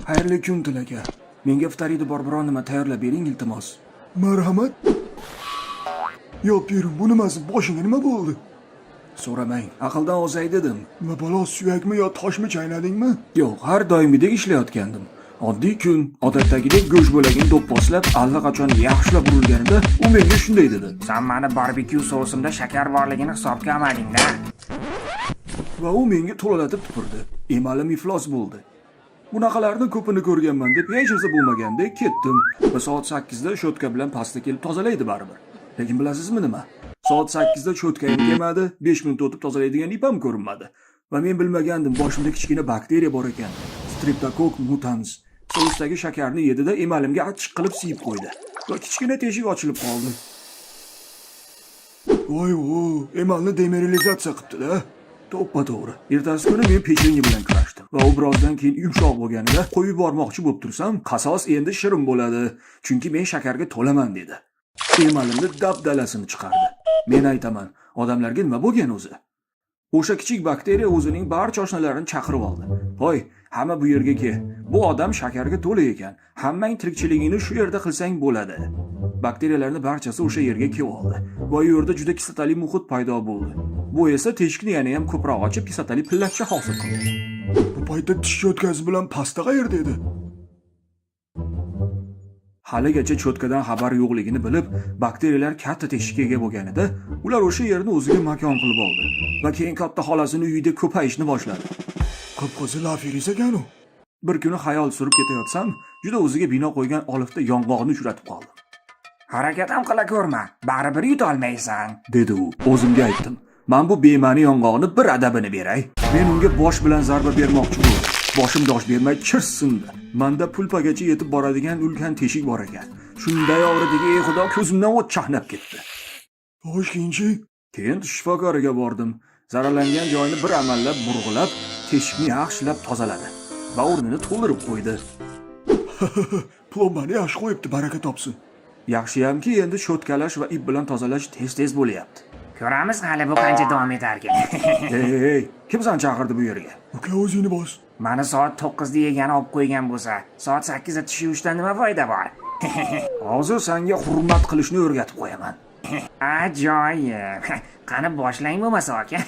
Xayrli kun aka. Menga iftariyda bor biror nima tayyorlab bering iltimos. Marhamat. Yo'q, bering, bu nimasi? Boshingga nima bo'ldi? So'ramang, aqldan ozay dedim. Nima balo, suyakmi yo toshmi chaynadingmi? Yo'q, har doimgidek ishlayotgandim. Oddiy kun, odatdagidek go'sht bo'lagini do'pposlab, allaqachon yaxshilab urilganida u menga shunday dedi. Sen meni barbekyu sousimda shakar borligini hisobga olmading-da. Va u menga to'lalatib tupurdi. Emalim iflos bo'ldi. Bunaqalarni ko'pini ko'rganman deb hech narsa bo'lmagandek ketdim. Va soat 8 da shotka bilan pasta kelib tozalaydi baribir. Lekin bilasizmi nima? Soat 8 da cho'tkayim kelmadi, 5 minut o'tib tozalaydigan ipam ko'rinmadi. Va men bilmagandim, boshimda kichkina bakteriya bor ekan. Streptococcus mutans. Sousdagi shakarni yedida emalimga achchiq qilib siyib qo'ydi. Va kichkina teshik ochilib qoldi. Voy, emalni demeralizatsiya qilibdi-da. To'g'ri. Ertasi kuni men pechenye bilan kurashdim va u birozdan keyin yumshoq bo'lganida qo'yib yubormoqchi bo'lib tursam, qasos endi shirin bo'ladi, chunki men shakarga to'laman dedi. Emalimni dabdalasini chiqardi. Men aytaman, odamlarga nima bo'lgan o'zi? O'sha kichik bakteriya o'zining barcha oshnalarini chaqirib oldi. Voy, hamma bu yerga kel. Bu odam shakarga to'la ekan. Hammang tirikchiligingni shu yerda qilsang bo'ladi. Bakteriyalarning barchasi o'sha yerga kelib oldi. Va u yerda juda kislotali muhit paydo bo'ldi. Bu esa teshikni yana ham ko'proq ochib, kislotali pillatcha hosil qildi. Bu paytda tish cho'tkasi bilan pasta qayerda edi? Haligacha cho'tkadan xabar yo'qligini bilib, bakteriyalar katta teshikka ega bo'lganida, ular o'sha yerni o'ziga makon qilib oldi va keyin katta xolasini uyida ko'payishni boshladi. Qip-qizil aferiz ekan u. Bir kuni xayol surib ketayotsam, juda o'ziga bino qo'ygan olifta yong'oqni uchratib qoldim. Harakat ham qila ko'rma, baribir yuta olmaysan, dedi u. O'zimga aytdim. Men bu bema'ni yong'oqni bir adabini beray. Men unga bosh bilan zarba bermoqchi bo'ldim. Boshim dosh bermay chirsindi. Menda pulpagacha yetib boradigan ulkan teshik bor ekan. Shunday og'ridiki, ey xudo, ko'zimdan o't chaqnab ketdi. Toshkentchi. Keyin shifokoriga bordim. Zararlangan joyini bir amallab burg'ilab, teshikni yaxshilab tozaladi va o'rnini to'ldirib qo'ydi. Plombani yaxshi qo'yibdi, baraka topsin. Yaxshiyamki, endi cho'tkalash va ip bilan tozalash tez-tez bo'lyapti. Ko'ramiz hali bu qancha davom etarkan. Ey, kim seni chaqirdi bu yerga? Uka, o'zingni bos. Mani soat 9 da yegani olib qo'ygan bo'lsa, soat 8 da tish yuvishdan nima foyda bor? Hozir senga hurmat qilishni o'rgatib qo'yaman. Ajoyib. Qani boshlang bo'lmasa aka.